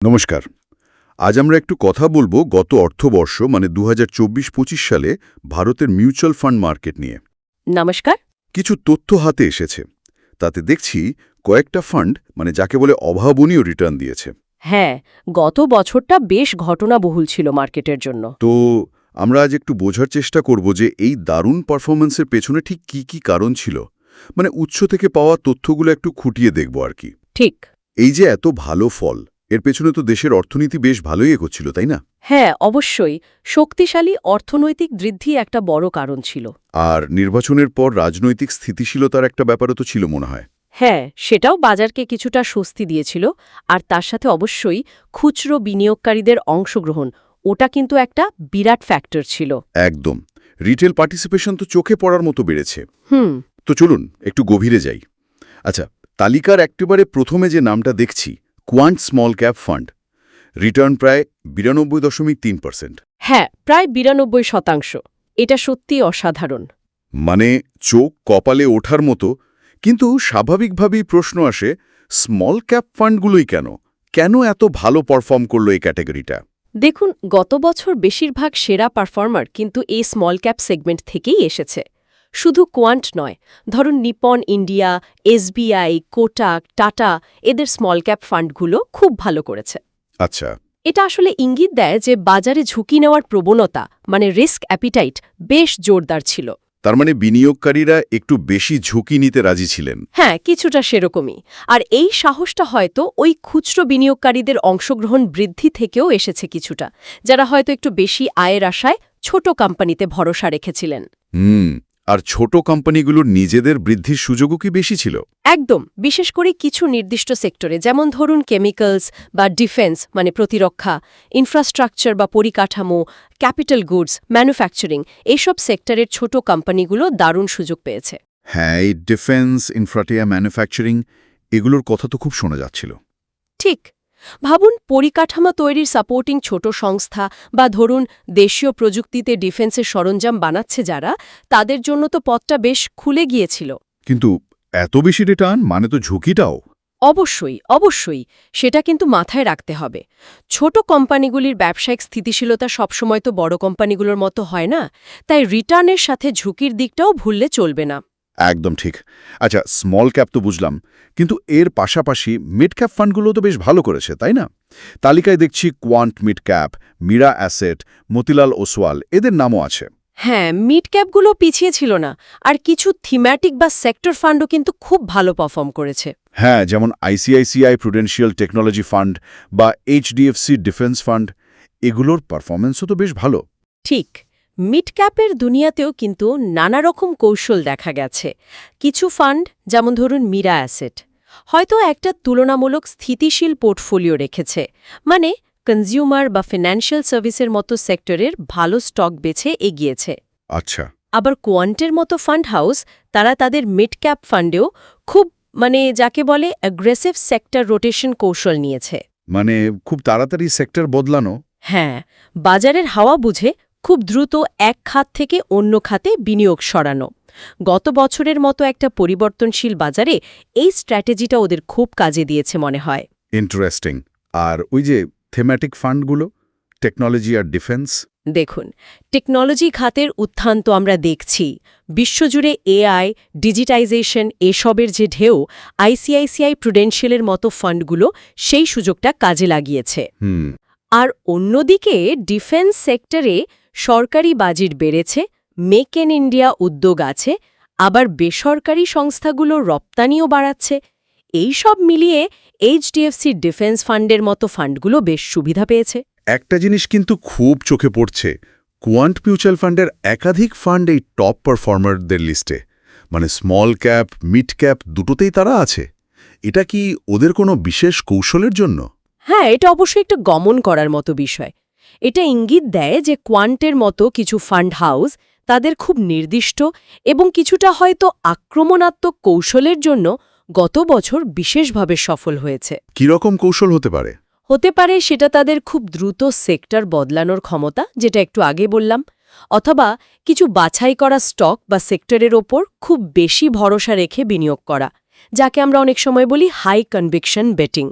নমস্কার। আজ আমরা একটু কথা বলবো গত অর্থবর্ষ মানে 2024-25 সালে ভারতের মিউচুয়াল ফান্ড মার্কেট নিয়ে। নমস্কার। কিছু তথ্য হাতে এসেছে, তাতে দেখছি কয়েকটা ফান্ড মানে যাকে বলে অভাবনীয় রিটার্ন দিয়েছে। হ্যাঁ, গত বছরটা বেশ ঘটনাবহুল ছিল মার্কেটের জন্য। তো আমরা আজ একটু বোঝার চেষ্টা করব যে এই দারুণ পারফরমেন্সের পেছনে ঠিক কি কি কারণ ছিল, মানে উৎস থেকে পাওয়া তথ্যগুলো একটু খুঁটিয়ে দেখব আর কি। ঠিক। এই যে এত ভালো ফল, এর পেছনে তো দেশের অর্থনীতি বেশ ভালোই এগোচ্ছিল, তাই না? হ্যাঁ, অবশ্যই শক্তিশালী অর্থনৈতিক বৃদ্ধি একটা বড় কারণ ছিল। আর নির্বাচনের পর রাজনৈতিক স্থিতিশীলতার একটা ব্যাপারও তো ছিল মনে হয়। হ্যাঁ, সেটাও বাজারকে কিছুটা স্বস্তি দিয়েছিল। আর তার সাথে অবশ্যই খুচরো বিনিয়োগকারীদের অংশগ্রহণ, ওটা কিন্তু একটা বিরাট ফ্যাক্টর ছিল। একদম। রিটেল পার্টিসিপেশন তো চোখে পড়ার মতো বেড়েছে। তো চলুন একটু গভীরে যাই। আচ্ছা, তালিকার একেবারে প্রথমে যে নামটা দেখছি, quant small cap fund, return প্রায় 92.3%। হ্যাঁ, প্রায় 92%। এটা সত্যিই অসাধারণ। মানে চোখ কপালে ওঠার মতো। কিন্তু স্বাভাবিকভাবেই প্রশ্ন আসে, স্মল ক্যাপ ফান্ডগুলোই কেন এত ভালো পারফর্ম করলো এই ক্যাটাগরিটা? দেখুন, গত বছর বেশিরভাগ সেরা পারফর্মার কিন্তু এই স্মল ক্যাপ সেগমেন্ট থেকেই এসেছে। শুধু কোয়ান্ট নয়, ধরুন Nipon India, SBI, Kotak, tata, এদের স্মল ক্যাপ ফান্ডগুলো খুব ভালো করেছে। আচ্ছা। এটা আসলে ইঙ্গিত দেয় যে বাজারে ঝুঁকি নেওয়ার প্রবণতা, মানে রিস্ক অ্যাপিটাইট, বেশ জোরদার ছিল। তার মানে বিনিয়োগকারীরা একটু বেশি ঝুঁকি নিতে রাজি ছিলেন। হ্যাঁ, কিছুটা সেরকমই। আর এই সাহসটা হয়তো ওই খুচরো বিনিয়োগকারীদের অংশগ্রহণ বৃদ্ধি থেকেও এসেছে কিছুটা, যারা হয়তো একটু বেশি আয়ের আশায় ছোট কোম্পানিতে ভরসা রেখেছিলেন। আর ছোট কোম্পানিগুলোর নিজেদের বৃদ্ধির সুযোগও কি বেশি ছিল? একদম, বিশেষ করে কিছু নির্দিষ্ট সেক্টরে, যেমন ধরুন কেমিক্যালস বা ডিফেন্স মানে প্রতিরক্ষা, ইনফ্রাস্ট্রাকচার বা পরিকাঠামো, ক্যাপিটাল গুডস, ম্যানুফ্যাকচারিং, এইসব সেক্টরের ছোট কোম্পানিগুলো দারুণ সুযোগ পেয়েছে। হ্যাঁ, এই ডিফেন্স, ইনফ্রাটিয়া, ম্যানুফ্যাকচারিং, এগুলোর কথা তো খুব শোনা যাচ্ছিল। ঠিক। ভাবুন, পরিকাঠামো তৈরির সাপোর্টিং ছোট সংস্থা বা ধরুন দেশীয় প্রযুক্তিতে ডিফেন্সের সরঞ্জাম বানাচ্ছে যারা, তাদের জন্য তো পথটা বেশ খুলে গিয়েছিল। কিন্তু এত বেশি রিটার্ন মানে তো ঝুঁকিটাও। অবশ্যই সেটা কিন্তু মাথায় রাখতে হবে। ছোট কোম্পানিগুলির ব্যবসায়িক স্থিতিশীলতা সবসময় তো বড় কোম্পানিগুলোর মতো হয় না, তাই রিটার্নের সাথে ঝুঁকির দিকটাও ভুললে চলবে না। একদম ঠিক। আচ্ছা, স্মল ক্যাপ তো বুঝলাম, কিন্তু এর পাশাপাশি মিড ক্যাপ ফান্ডগুলো তো বেশ ভালো করেছে, তাই না? তালিকায় দেখছি Quant Mid Cap, Mirae Asset, Motilal Oswal, এদের নামও আছে। হ্যাঁ, মিড ক্যাপগুলো পিছিয়ে ছিল না। আর কিছু থিম্যাটিক বা সেক্টর ফান্ডও কিন্তু খুব ভালো পারফর্ম করেছে। হ্যাঁ, যেমন আইসিআইসিআই প্রুডেন্সিয়াল টেকনোলজি ফান্ড বা এইচডিএফসি ডিফেন্স ফান্ড, এগুলোর পারফরমেন্সও তো বেশ ভালো। ঠিক। মিড ক্যাপের দুনিয়াতেও কিন্তু নানা রকম কৌশল দেখা গেছে। কিছু ফান্ড, যেমন ধরুন মীরা অ্যাসেট, হয়তো একটা তুলনামূলক স্থিতিশীল পোর্টফোলিও রেখেছে, মানে কনজিউমার বা ফিন্যান্সিয়াল সার্ভিসের মতো সেক্টরের ভালো স্টক বেছে এগিয়েছে। আচ্ছা। আবার কোয়ান্টের মতো ফান্ড হাউস, তারা তাদের মিড ক্যাপ ফান্ডেও খুব যাকে বলে অ্যাগ্রেসিভ সেক্টর রোটেশন কৌশল নিয়েছে। মানে খুব তাড়াতাড়ি সেক্টর বদলানো। হ্যাঁ, বাজারের হাওয়া বুঝে খুব দ্রুত এক খাত থেকে অন্য খাতে বিনিয়োগ সরানো। গত বছরের মতো একটা পরিবর্তনশীল বাজারে এই স্ট্র্যাটেজিটা ওদের খুব কাজে দিয়েছে মনে হয়। ইন্টারেস্টিং। আর ওই যে থেম্যাটিক ফান্ডগুলো, টেকনোলজি আর ডিফেন্স? দেখুন, টেকনোলজি খাতের উত্থান তো আমরা দেখছি। বিশ্বজুড়ে এআই, ডিজিটাইজেশন, এসবের যে ঢেউ, আইসিআইসিআই প্রুডেন্সিয়ালের মতো ফান্ডগুলো সেই সুযোগটা কাজে লাগিয়েছে। আর অন্যদিকে ডিফেন্স সেক্টরে সরকারি বাজেট বেড়েছে, মেক ইন ইন্ডিয়া উদ্যোগ আছে, আবার বেসরকারি সংস্থাগুলো রপ্তানিও বাড়াচ্ছে। এই সব মিলিয়ে এইচডিএফসি ডিফেন্স ফান্ডের মতো ফান্ডগুলো বেশ সুবিধা পেয়েছে। একটা জিনিস কিন্তু খুব চোখে পড়ছে, কোয়ান্ট মিউচুয়াল ফান্ডের একাধিক ফান্ড এই টপ পারফর্মারদের লিস্টে, মানে স্মল ক্যাপ, মিড ক্যাপ দুটোতেই তারা আছে। এটা কি ওদের কোনো বিশেষ কৌশলের জন্য? হ্যাঁ, এটা অবশ্যই একটা গমন করার মতো বিষয়। এটা ইঙ্গিত দেয় যে কোয়ান্টের মতো কিছু ফান্ড হাউস তাদের খুব নির্দিষ্ট এবং কিছুটা হয়তো আক্রমণাত্মক কৌশলের জন্য গত বছর বিশেষভাবে সফল হয়েছে। কীরকম কৌশল হতে পারে? হতে পারে সেটা তাদের খুব দ্রুত সেক্টর বদলানোর ক্ষমতা, যেটা একটু আগে বললাম, অথবা কিছু বাছাই করা স্টক বা সেক্টরের ওপর খুব বেশি ভরসা রেখে বিনিয়োগ করা, যাকে আমরা অনেক সময় বলি হাই কনভিকশন বেটিং।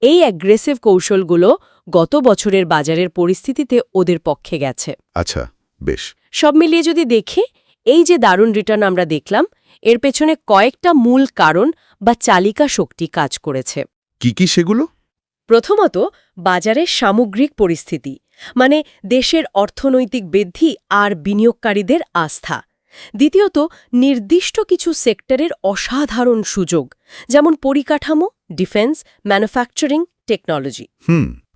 এই অ্যাগ্রেসিভ কৌশলগুলো গত বছরের বাজারের পরিস্থিতিতে ওদের পক্ষে গেছে। আচ্ছা, বেশ। সব মিলিয়ে যদি দেখি, এই যে দারুণ রিটার্ন আমরা দেখলাম, এর পেছনে কয়েকটা মূল কারণ বা চালিকা শক্তি কাজ করেছে। কি কি সেগুলো? প্রথমত, বাজারের সামগ্রিক পরিস্থিতি, মানে দেশের অর্থনৈতিক বৃদ্ধি আর বিনিয়োগকারীদের আস্থা। দ্বিতীয়ত, নির্দিষ্ট কিছু সেক্টরের অসাধারণ সুযোগ, যেমন পরিকাঠামো, ডিফেন্স, ম্যানুফ্যাকচারিং, টেকনোলজি।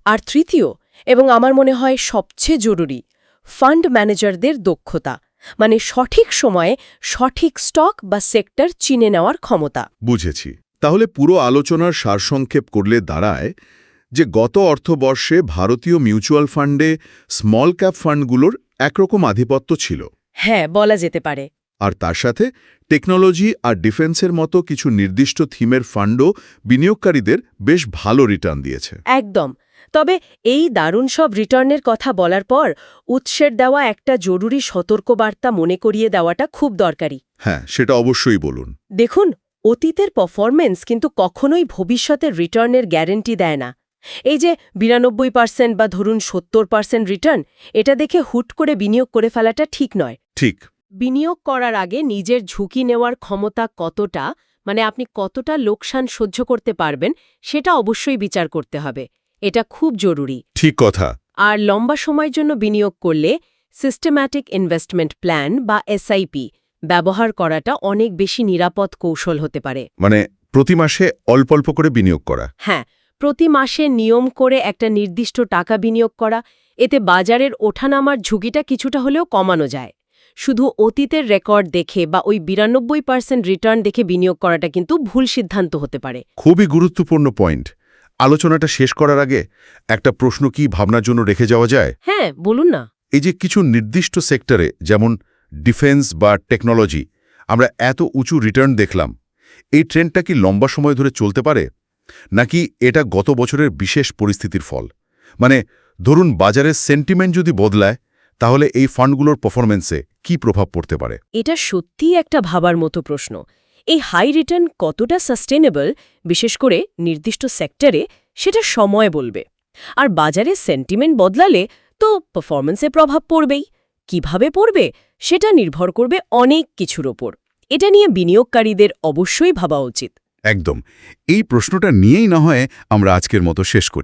আর তৃতীয়, এবং আমার মনে হয় সবচেয়ে জরুরি, ফান্ড ম্যানেজারদের দক্ষতা, মানে সঠিক সময়ে সঠিক স্টক বা সেক্টর চিনে নেওয়ার ক্ষমতা। বুঝেছি। তাহলে পুরো আলোচনার সারসংক্ষেপ করলে দাঁড়ায় যে গত অর্থবর্ষে ভারতীয় মিউচুয়াল ফান্ডে স্মল ক্যাপ ফান্ডগুলোর একরকম আধিপত্য ছিল। হ্যাঁ, বলা যেতে পারে। আর তার সাথে টেকনোলজি আর ডিফেন্সের মতো কিছু নির্দিষ্ট থিমের ফান্ডও বিনিয়োগকারীদের বেশ ভালো রিটার্ন দিয়েছে। একদম। তবে এই দারুণ সব রিটার্নের কথা বলার পর উৎসের দেওয়া একটা জরুরি সতর্কবার্তা মনে করিয়ে দেওয়াটা খুব দরকারি। হ্যাঁ, সেটা অবশ্যই বলুন। দেখুন, অতীতের পারফরমেন্স কিন্তু কখনোই ভবিষ্যতের রিটার্নের গ্যারেন্টি দেয় না। এই যে ৯২% বা ধরুন ৭০% রিটার্ন, এটা দেখে হুট করে বিনিয়োগ করে ফেলাটা ঠিক নয়। ঠিক। বিনিয়োগ করার আগে নিজের ঝুঁকি নেওয়ার ক্ষমতা কতটা, মানে আপনি কতটা লোকসান সহ্য করতে পারবেন, সেটা অবশ্যই বিচার করতে হবে। এটা খুব জরুরি। ঠিক কথা। আর লম্বা সময়ের জন্য বিনিয়োগ করলে সিস্টেম্যাটিক ইনভেস্টমেন্ট প্ল্যান বা এসআইপি ব্যবহার করাটা অনেক বেশি নিরাপদ কৌশল হতে পারে। মানে প্রতি মাসে অল্প অল্প করে বিনিয়োগ করা। হ্যাঁ, প্রতি মাসে নিয়ম করে একটা নির্দিষ্ট টাকা বিনিয়োগ করা, এতে বাজারের ওঠানামার ঝুঁকিটা কিছুটা হলেও কমানো যায়। শুধু অতীতের রেকর্ড দেখে বা ওই ৯২% রিটার্ন দেখে বিনিয়োগ করাটা কিন্তু ভুল সিদ্ধান্ত হতে পারে। খুবই গুরুত্বপূর্ণ পয়েন্ট। আলোচনাটা শেষ করার আগে একটা প্রশ্ন কি ভাবনার জন্য রেখে যাওয়া যায়? হ্যাঁ, বলুন না। এই যে কিছু নির্দিষ্ট সেক্টরে, যেমন ডিফেন্স বা টেকনোলজি, আমরা এত উঁচু রিটার্ন দেখলাম, এই ট্রেন্ডটা কি লম্বা সময় ধরে চলতে পারে, নাকি এটা গত বছরের বিশেষ পরিস্থিতির ফল? মানে ধরুন বাজারের সেন্টিমেন্ট যদি বদলায়, তাহলে এই ফান্ডগুলোর পারফরমেন্সে কি প্রভাব পড়তে পারে? এটা সত্যিই একটা ভাবার মতো প্রশ্ন। এই হাই রিটার্ন কতটা সাস্টেনেবল, বিশেষ করে নির্দিষ্ট সেক্টরে, সেটা সময় বলবে। আর বাজারে সেন্টিমেন্ট বদলালে তো পারফরমেন্সে প্রভাব পড়বেই। কিভাবে পড়বে সেটা নির্ভর করবে অনেক কিছুর ওপর। এটা নিয়ে বিনিয়োগকারীদের অবশ্যই ভাবা উচিত। একদম। এই প্রশ্নটা নিয়েই না হয় আমরা আজকের মতো শেষ করি।